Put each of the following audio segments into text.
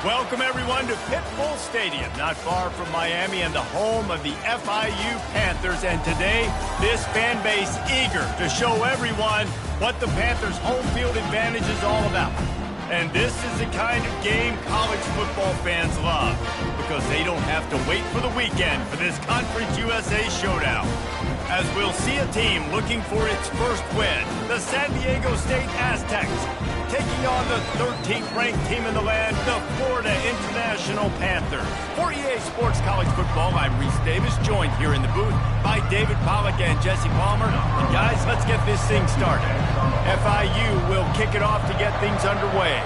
Welcome, everyone, to Pitbull Stadium, not far from Miami and the home of the FIU Panthers. And today, this fan base eager to show everyone what the Panthers' home field advantage is all about. And this is the kind of game college football fans love, because they don't have to wait for the weekend for this Conference USA showdown. As we'll see a team looking for its first win, the San Diego State Aztecs, taking on the 13th ranked team in the land, the Florida International Panthers. For EA Sports College Football, I'm Reese Davis, joined here in the booth by David Pollack and Jesse Palmer. And guys, let's get this thing started. FIU will kick it off to get things underway.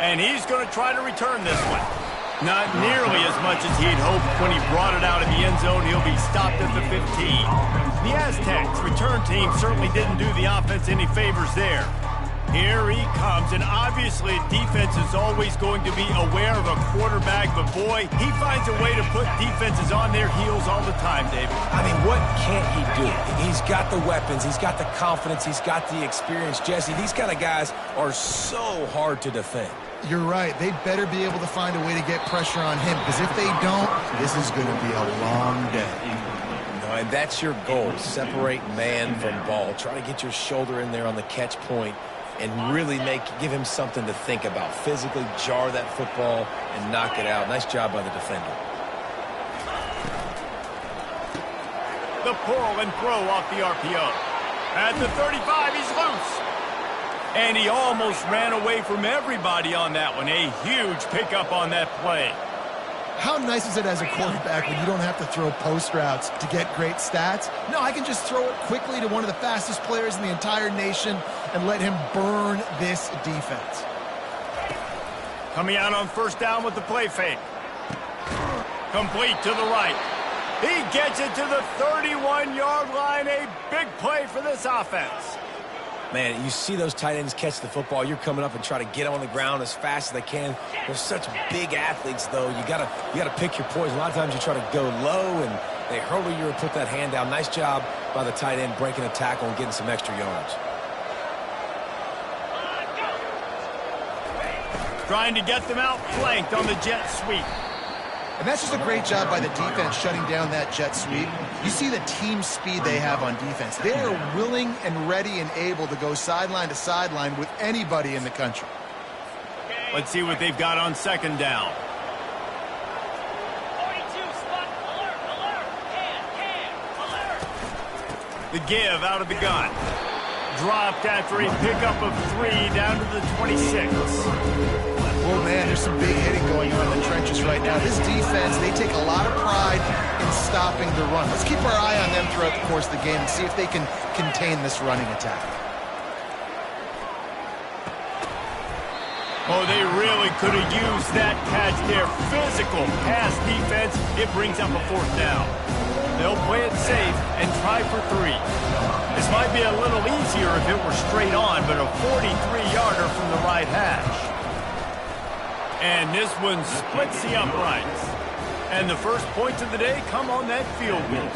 And he's going to try to return this one. Not nearly as much as he'd hoped when he brought it out of the end zone. He'll be stopped at the 15. The Aztecs return team certainly didn't do the offense any favors there. Here he comes, and obviously defense is always going to be aware of a quarterback, but boy, he finds a way to put defenses on their heels all the time, David. I mean, what can't he do? He's got the weapons, he's got the confidence, he's got the experience. Jesse, these kind of guys are so hard to defend. You're right. They better be able to find a way to get pressure on him, because if they don't, this is going to be a long day. And that's your goal. Separate man from ball. Try to get your shoulder in there on the catch point and really give him something to think about. Physically jar that football and knock it out. Nice job by the defender. The pull and throw off the RPO. At the 35, he's loose. And he almost ran away from everybody on that one. A huge pickup on that play. How nice is it as a quarterback when you don't have to throw post routes to get great stats? No, I can just throw it quickly to one of the fastest players in the entire nation and let him burn this defense. Coming out on first down with the play fake. Complete to the right. He gets it to the 31-yard line. A big play for this offense. Man, you see those tight ends catch the football. You're coming up and try to get them on the ground as fast as they can. They're such big athletes, though. You gotta pick your poison. A lot of times you try to go low, and they hurdle you or put that hand down. Nice job by the tight end breaking a tackle and getting some extra yards. Trying to get them outflanked on the jet sweep. And that's just a great job by the defense shutting down that jet sweep. You see the team speed they have on defense. They are willing and ready and able to go sideline to sideline with anybody in the country. Let's see what they've got on second down. 42 spot alert. The give out of the gun. Dropped after a pickup of 3 down to the 26. Oh, man, there's some big hitting going on in the trenches right now. This defense, they take a lot of pride in stopping the run. Let's keep our eye on them throughout the course of the game and see if they can contain this running attack. Oh, they really could have used that catch there. Physical pass defense. It brings up a fourth down. They'll play it safe and try for 3. This might be a little easier if it were straight on, but a 43-yarder from the right hash. And this one splits the uprights. And the first points of the day come on that field goal.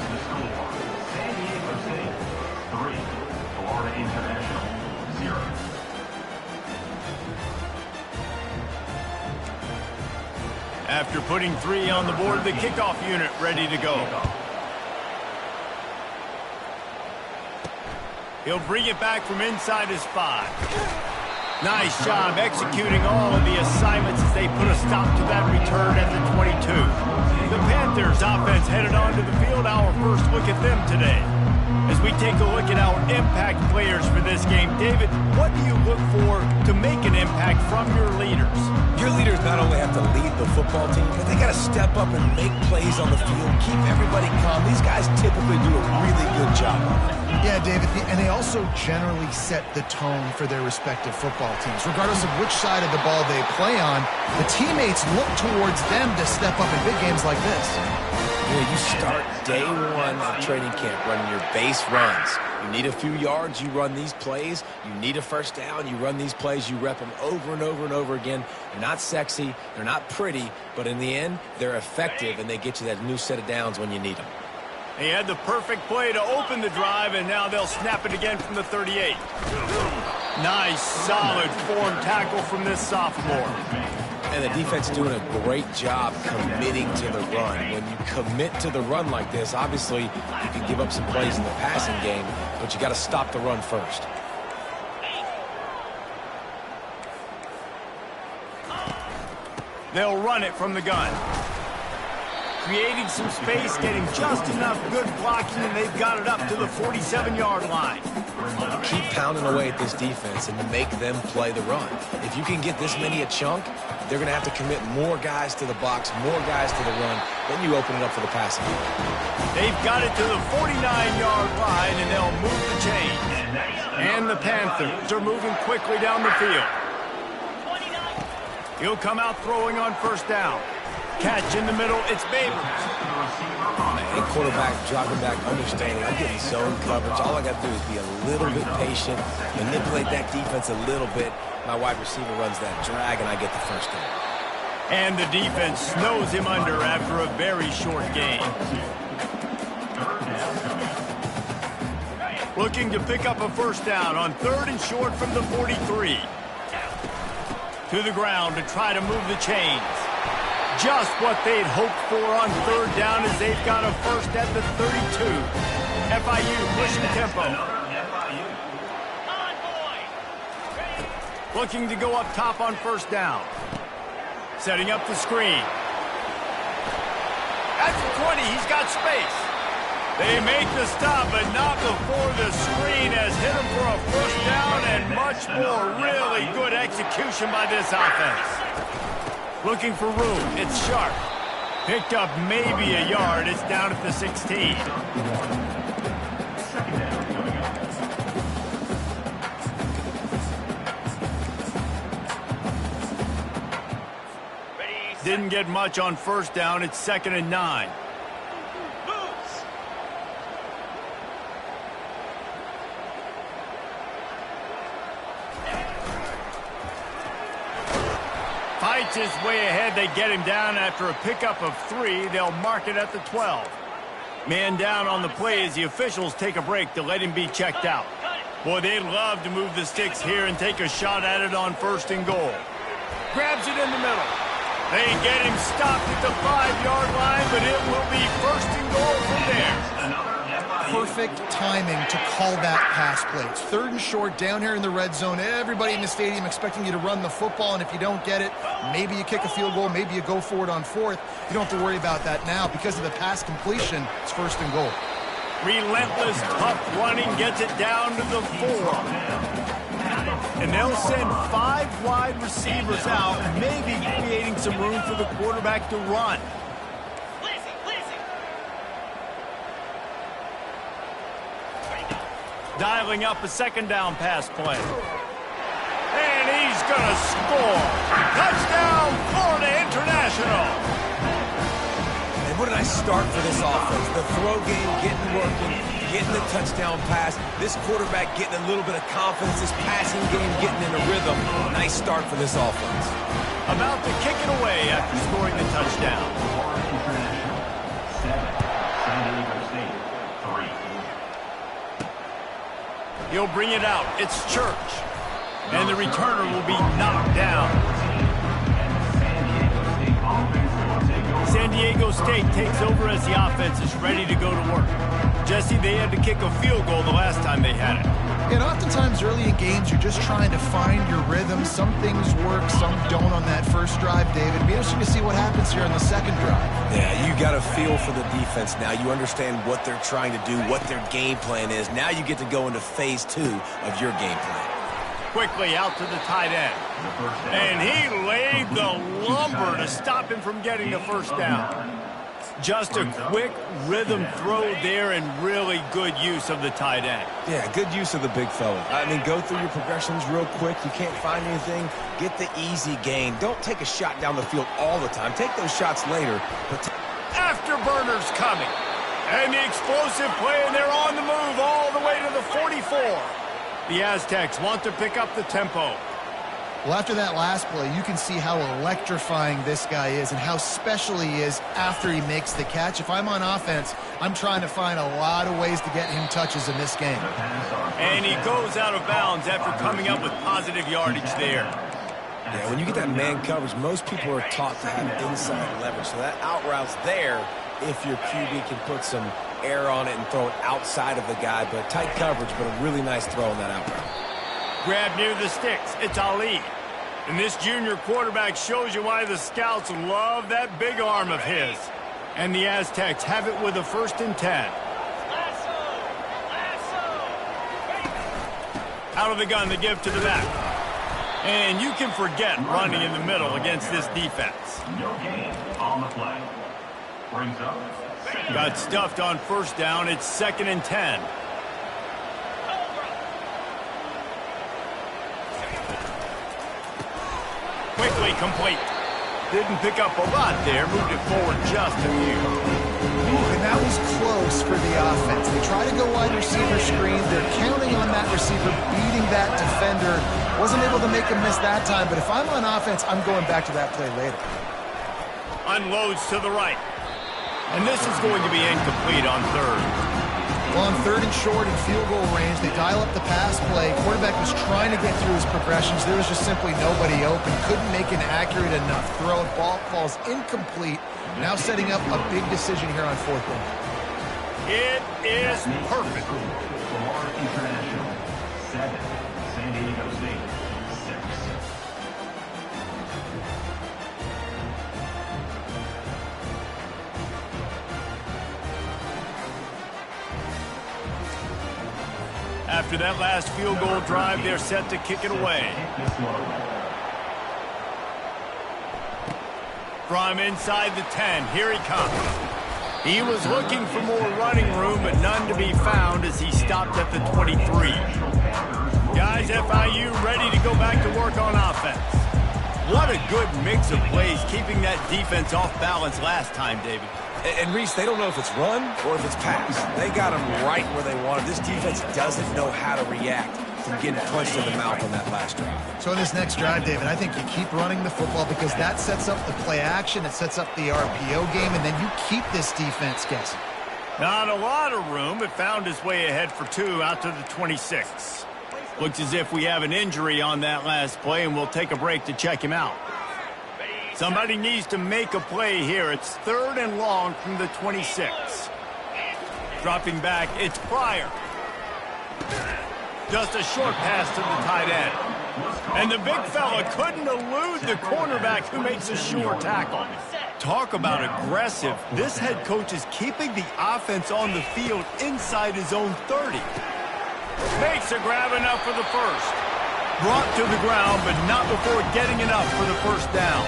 San Diego State 3, Florida International 0. After putting 3 on the board, the kickoff unit ready to go. He'll bring it back from inside his 5. Nice job executing all of the assignments as they put a stop to that return at the 22. The Panthers offense headed onto the field. Our first look at them today. As we take a look at our impact players for this game, David, what do you look for to make an impact from your leaders? Your leaders not only have to lead the football team, but they got to step up and make plays on the field, keep everybody calm. These guys typically do a really good job. Yeah, David, and they also generally set the tone for their respective football teams. Regardless of which side of the ball they play on, the teammates look towards them to step up in big games like this. Yeah, you start day 1 of training camp running your base runs. You need a few yards, you run these plays. You need a first down, you run these plays. You rep them over and over and over again. They're not sexy, they're not pretty, but in the end, they're effective, and they get you that new set of downs when you need them. He had the perfect play to open the drive, and now they'll snap it again from the 38. Nice, solid form tackle from this sophomore. And the defense doing a great job committing to the run. When you commit to the run like this, obviously you can give up some plays in the passing game, but you got to stop the run first. They'll run it from the gun. Creating some space, getting just enough good blocking, and they've got it up to the 47-yard line. Keep pounding away at this defense and make them play the run. If you can get this many a chunk, they're going to have to commit more guys to the box, more guys to the run. Then you open it up for the passing game. They've got it to the 49-yard line, and they'll move the chains. And the Panthers are moving quickly down the field. He'll come out throwing on first down. Catch in the middle, it's Babers. Hey, quarterback dropping back, understanding I'm getting zone coverage. All I got to do is be a little bit patient, manipulate that defense a little bit. My wide receiver runs that drag, and I get the first down. And the defense snows him under after a very short gain. Looking to pick up a first down on 3rd and short from the 43. To the ground to try to move the chains. Just what they'd hoped for on 3rd down as they've got a first at the 32. FIU pushing tempo. Looking to go up top on first down. Setting up the screen. That's the 20. He's got space. They make the stop, but not before the screen has hit him for a first down and much more. Really good execution by this offense. Looking for room. It's Sharp. Picked up maybe a yard. It's down at the 16. Didn't get much on first down. It's 2nd and 9. Fights his way ahead. They get him down after a pickup of 3. They'll mark it at the 12. Man down on the play as the officials take a break to let him be checked out. Boy, they'd love to move the sticks here and take a shot at it on 1st and goal. Grabs it in the middle. They get him stopped at the 5-yard line, but it will be 1st and goal from there. Perfect timing to call that pass play. It's 3rd and short down here in the red zone. Everybody in the stadium expecting you to run the football, and if you don't get it, maybe you kick a field goal, maybe you go for it on 4th. You don't have to worry about that now. Because of the pass completion, it's 1st and goal. Relentless, tough running gets it down to the 4. And they'll send 5 wide receivers out, maybe creating some room for the quarterback to run. Dialing up a 2nd down pass play. And he's going to score. Touchdown, Florida International. And what a nice start for this offense. The throw game getting working, getting the touchdown pass. This quarterback getting a little bit of confidence. This passing game getting in a rhythm. Nice start for this offense. About to kick it away after scoring the touchdown. He'll bring it out. It's Church. And the returner will be knocked down. San Diego State takes over as the offense is ready to go to work. Jesse, they had to kick a field goal the last time they had it. And oftentimes early in games, you're just trying to find your rhythm. Some things work, some don't on that first drive, David. It'd be interesting to see what happens here on the 2nd drive. Yeah, you got a feel for the defense now. You understand what they're trying to do, what their game plan is. Now you get to go into phase 2 of your game plan. Quickly out to the tight end. And he laid the lumber to stop him from getting the first down. Just a quick rhythm throw there and really good use of the tight end. Yeah, good use of the big fella. I mean, go through your progressions real quick. You can't find anything. Get the easy gain. Don't take a shot down the field all the time. Take those shots later. But Afterburners coming. And the explosive play, and they're on the move all the way to the 44. The Aztecs want to pick up the tempo. Well, after that last play, you can see how electrifying this guy is and how special he is after he makes the catch. If I'm on offense, I'm trying to find a lot of ways to get him touches in this game. And he goes out of bounds after coming up with positive yardage there. Yeah, when you get that man coverage, most people are taught to have inside leverage. So that out route's there if your QB can put some air on it and throw it outside of the guy. But tight coverage, but a really nice throw on that out route. Grab near the sticks. It's Ali. And this junior quarterback shows you why the scouts love that big arm of his. And the Aztecs have it with a 1st and 10. Out of the gun, the give to the back. And you can forget running in the middle against this defense. No gain on the play. Brings up. Got stuffed on 1st down. It's 2nd and 10. Quickly complete. Didn't pick up a lot there. Moved it forward just a few. And that was close for the offense. They try to go wide receiver screen. They're counting on that receiver beating that defender. Wasn't able to make him miss that time, but if I'm on offense, I'm going back to that play later. Unloads to the right. And this is going to be incomplete on 3rd. Well, on 3rd and short and field goal range, they dial up the pass play. Quarterback was trying to get through his progressions. There was just simply nobody open. Couldn't make an accurate enough throw. Ball falls incomplete. Now setting up a big decision here on 4th down. It is perfect. Florida International 7, San Diego State 6. After that last field goal drive, they're set to kick it away. From inside the 10, here he comes. He was looking for more running room, but none to be found as he stopped at the 23. Guys, FIU ready to go back to work on offense. What a good mix of plays, keeping that defense off balance last time, David. And Reese, they don't know if it's run or if it's pass. They got them right where they want it. This defense doesn't know how to react from getting punched in the mouth on that last drive. So in this next drive, David, I think you keep running the football because that sets up the play action, it sets up the RPO game, and then you keep this defense guessing. Not a lot of room, but found his way ahead for 2 out to the 26. Looks as if we have an injury on that last play, and we'll take a break to check him out. Somebody needs to make a play here. It's 3rd and long from the 26. Dropping back, it's Pryor. Just a short pass to the tight end. And the big fella couldn't elude the cornerback who makes a sure tackle. Talk about aggressive. This head coach is keeping the offense on the field inside his own 30. Makes a grab enough for the 1st. Brought to the ground, but not before getting enough for the 1st down.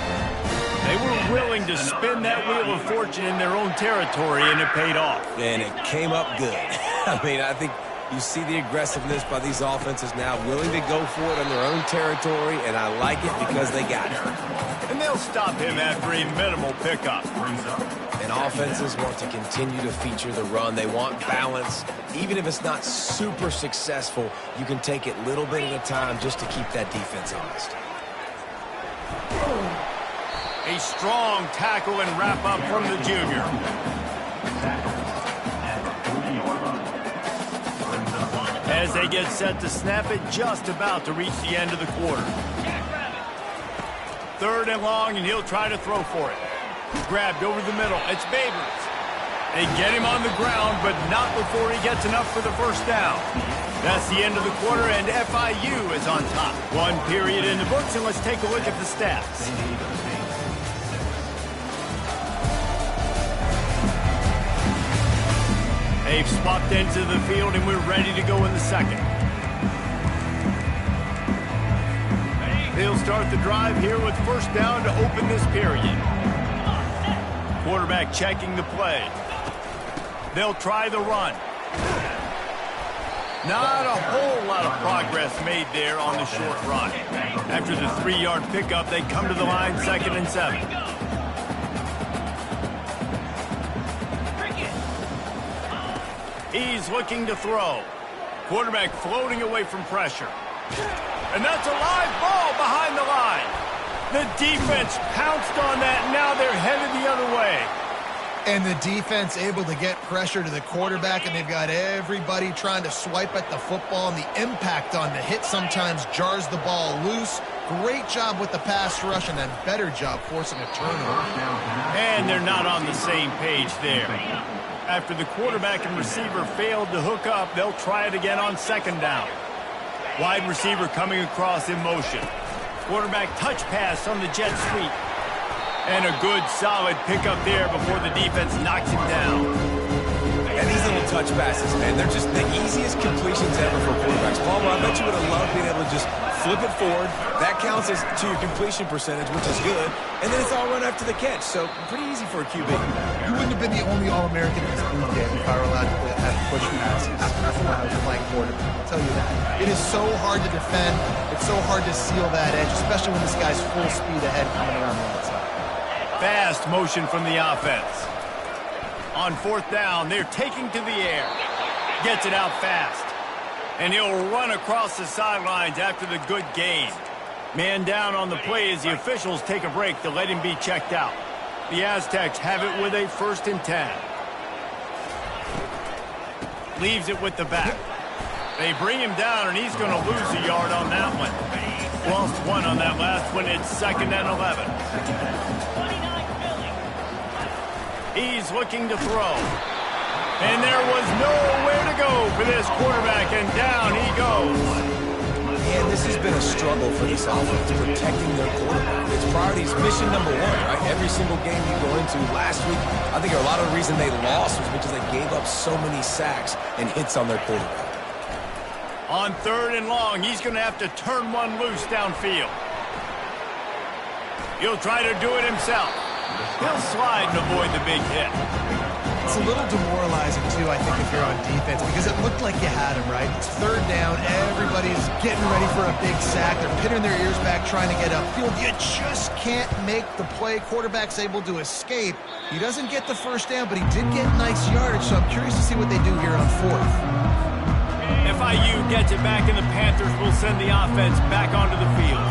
They were willing to spin that wheel of fortune in their own territory, and it paid off. And it came up good. I mean, I think you see the aggressiveness by these offenses now, willing to go for it on their own territory, and I like it because they got it. And they'll stop him after a minimal pickup. And offenses want to continue to feature the run. They want balance. Even if it's not super successful, you can take it little bit at a time just to keep that defense honest. A strong tackle and wrap up from the junior. As they get set to snap it, just about to reach the end of the quarter. 3rd and long, and he'll try to throw for it. Grabbed over the middle. It's Babers. They get him on the ground, but not before he gets enough for the 1st down. That's the end of the quarter, and FIU is on top. 1 period in the books, and let's take a look at the stats. They've swapped into the field, and we're ready to go in the 2nd. They'll start the drive here with 1st down to open this period. Quarterback checking the play. They'll try the run. Not a whole lot of progress made there on the short run. After the 3-yard pickup, they come to the line 2nd and 7. He's looking to throw. Quarterback floating away from pressure. And that's a live ball behind the line. The defense pounced on that. Now they're headed the other way. And the defense able to get pressure to the quarterback, and they've got everybody trying to swipe at the football, and the impact on the hit sometimes jars the ball loose. Great job with the pass rush, and a better job forcing a turnover. And they're not on the same page there. After the quarterback and receiver failed to hook up, they'll try it again on second down. Wide receiver coming across in motion. Quarterback touch pass on the jet sweep. And a good, solid pickup there before the defense knocks him down. And these little touch passes, man, they're just the easiest completions ever for quarterbacks. Palmer, I bet you would have loved being able to just flip it forward. That counts as to your completion percentage, which is good. And then it's all run after the catch, so pretty easy for a QB. You wouldn't have been the only All-American in this league game if I were allowed to have push passes when I was playing quarterback. I'll tell you that. It is so hard to defend. It's so hard to seal that edge, especially when this guy's full speed ahead coming around the outside. Fast motion from the offense. On fourth down, they're taking to the air. Gets it out fast. And he'll run across the sidelines after the good gain. Man down on the play as the officials take a break to let him be checked out. The Aztecs have it with a 1st and 10. Leaves it with the back. They bring him down, and he's going to lose a yard on that one. Lost 1 on that last one. It's 2nd and 11. He's looking to throw. And there was nowhere to go for this quarterback, and down he goes. And this has been a struggle for this offense, protecting their quarterback. It's priorities, mission number 1, right? Every single game you go into. Last week, I think a lot of the reason they lost was because they gave up so many sacks and hits on their quarterback. On 3rd and long, he's going to have to turn one loose downfield. He'll try to do it himself. He'll slide and avoid the big hit. It's a little demoralizing, too, I think, if you're on defense, because it looked like you had him, right? It's 3rd down. Everybody's getting ready for a big sack. They're pinning their ears back, trying to get upfield. You just can't make the play. Quarterback's able to escape. He doesn't get the 1st down, but he did get nice yardage, so I'm curious to see what they do here on 4th. FIU gets it back, and the Panthers will send the offense back onto the field.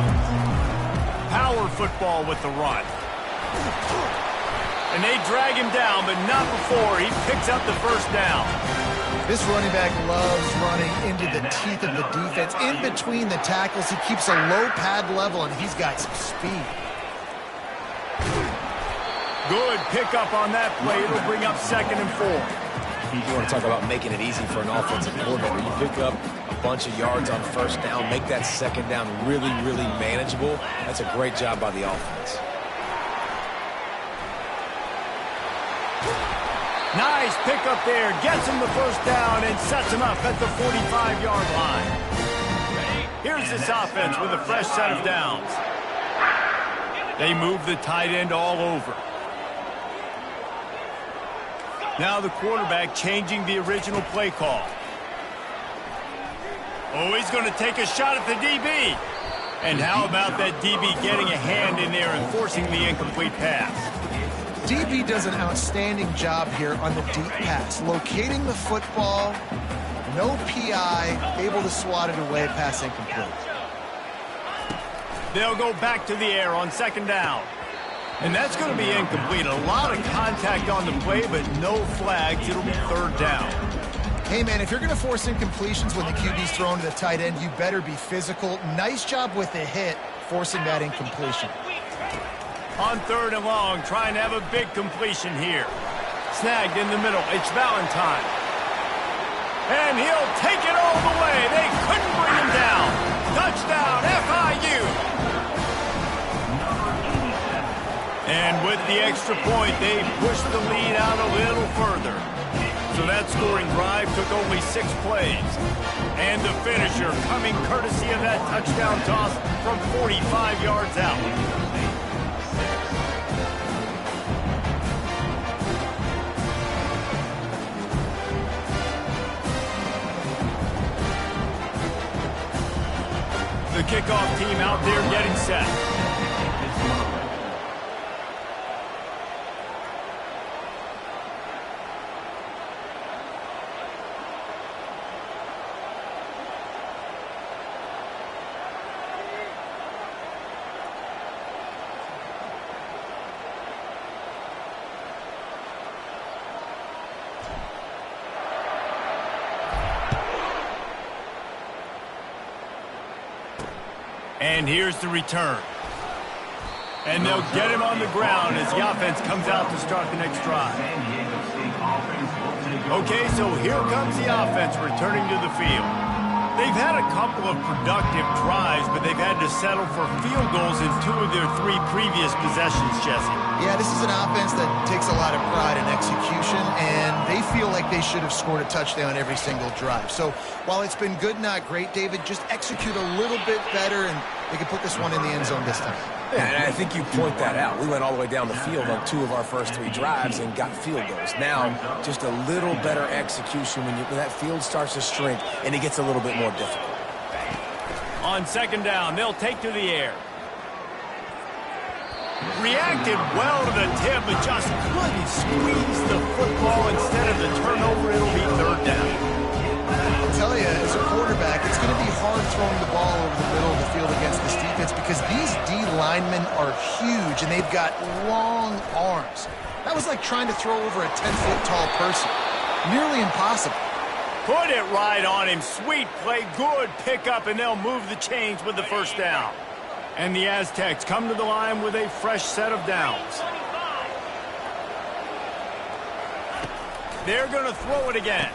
Power football with the run. And they drag him down, but not before he picks up the 1st down. This running back loves running into the teeth of the defense. In between the tackles, he keeps a low pad level, and he's got some speed. Good pickup on that play. It'll bring up 2nd and 4. You want to talk about making it easy for an offensive coordinator. You pick up a bunch of yards on 1st down, make that 2nd down really, really manageable. That's a great job by the offense. Nice pickup there. Gets him the 1st down and sets him up at the 45-yard line. Here's this offense with a fresh set of downs. They move the tight end all over. Now the quarterback changing the original play call. Oh, he's going to take a shot at the DB. And how about that DB getting a hand in there and forcing the incomplete pass? DB does an outstanding job here on the deep pass. Locating the football, no PI, able to swat it away, pass incomplete. They'll go back to the air on 2nd down. And that's going to be incomplete. A lot of contact on the play, but no flags. It'll be 3rd down. Hey, man, if you're going to force incompletions when the QB's thrown to the tight end, you better be physical. Nice job with the hit, forcing that incompletion. On 3rd and long, trying to have a big completion here. Snagged in the middle. It's Valentine. And he'll take it all the way. They couldn't bring him down. Touchdown, FIU. And with the extra point, they pushed the lead out a little further. So that scoring drive took only 6 plays. And the finisher coming courtesy of that touchdown toss from 45 yards out. The kickoff team out there getting set. And here's the return. And they'll get him on the ground as the offense comes out to start the next drive. Okay, so here comes the offense returning to the field. They've had a couple of productive drives, but they've had to settle for field goals in 2 of their 3 previous possessions, Jesse. Yeah, this is an offense that takes a lot of pride in execution, and they feel like they should have scored a touchdown every single drive. So while it's been good, not great, David, just execute a little bit better, and they can put this one in the end zone this time. Yeah, and I think you point that out. We went all the way down the field on 2 of our first 3 drives and got field goals. Now, just a little better execution when that field starts to shrink and it gets a little bit more difficult. On 2nd down, they'll take to the air. Reacted well to the tip, but just couldn't squeeze the football. Instead of the turnover, it'll be 3rd down. I'll tell you, as a quarterback, it's going to be hard throwing the ball over the middle of the field against this defense because these D linemen are huge and they've got long arms. That was like trying to throw over a 10-foot tall person. Nearly impossible. Put it right on him. Sweet play, good pickup, and they'll move the chains with the 1st down. And the Aztecs come to the line with a fresh set of downs. They're going to throw it again.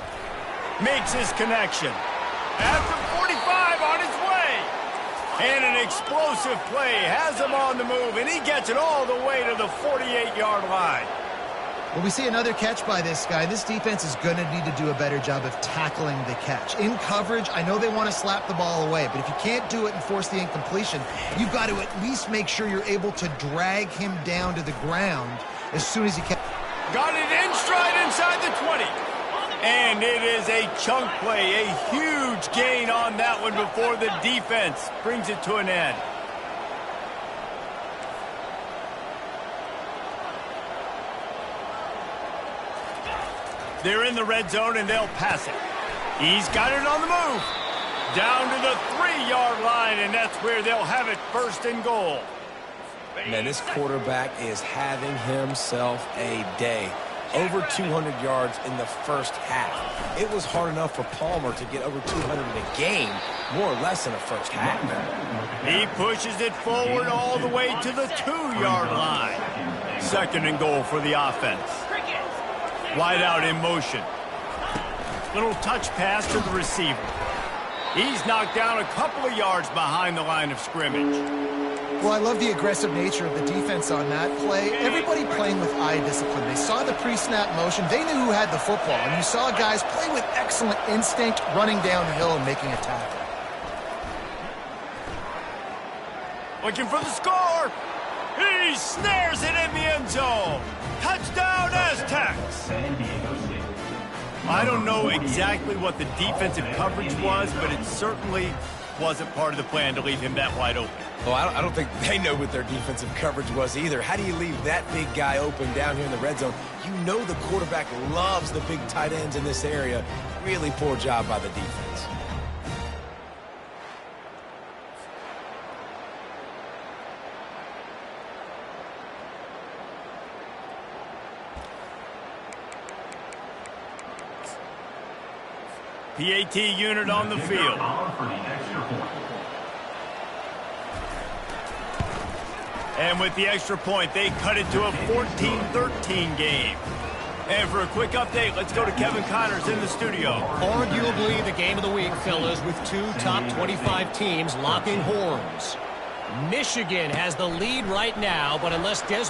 Makes his connection. After 45 on his way. And an explosive play has him on the move, and he gets it all the way to the 48-yard line. Well, we see another catch by this guy. This defense is going to need to do a better job of tackling the catch. In coverage, I know they want to slap the ball away, but if you can't do it and force the incompletion, you've got to at least make sure you're able to drag him down to the ground as soon as you can. Got it in stride inside the 20. And it is a chunk play, a huge gain on that one before the defense brings it to an end. They're in the red zone, and they'll pass it. He's got it on the move. Down to the 3-yard line, and that's where they'll have it 1st and goal. Man, this quarterback is having himself a day. Over 200 yards in the 1st half. It was hard enough for Palmer to get over 200 in a game, more or less in the 1st half. He pushes it forward all the way to the 2-yard line. 2nd and goal for the offense. Wide out in motion. Little touch pass to the receiver. He's knocked down a couple of yards behind the line of scrimmage. Well, I love the aggressive nature of the defense on that play. Everybody playing with eye discipline. They saw the pre-snap motion. They knew who had the football. And you saw guys play with excellent instinct, running down the hill and making a tackle. Looking for the score. He snares it in the end zone. Touchdown, Aztecs. I don't know exactly what the defensive coverage was, but it certainly wasn't part of the plan to leave him that wide open. Well, I don't think they know what their defensive coverage was either. How do you leave that big guy open down here in the red zone? You know the quarterback loves the big tight ends in this area. Really poor job by the defense. PAT unit on the field. And with the extra point, they cut it to a 14-13 game. And for a quick update, let's go to Kevin Connors in the studio. Arguably the game of the week, fellas, with 2 top 25 teams locking horns. Michigan has the lead right now, but unless Des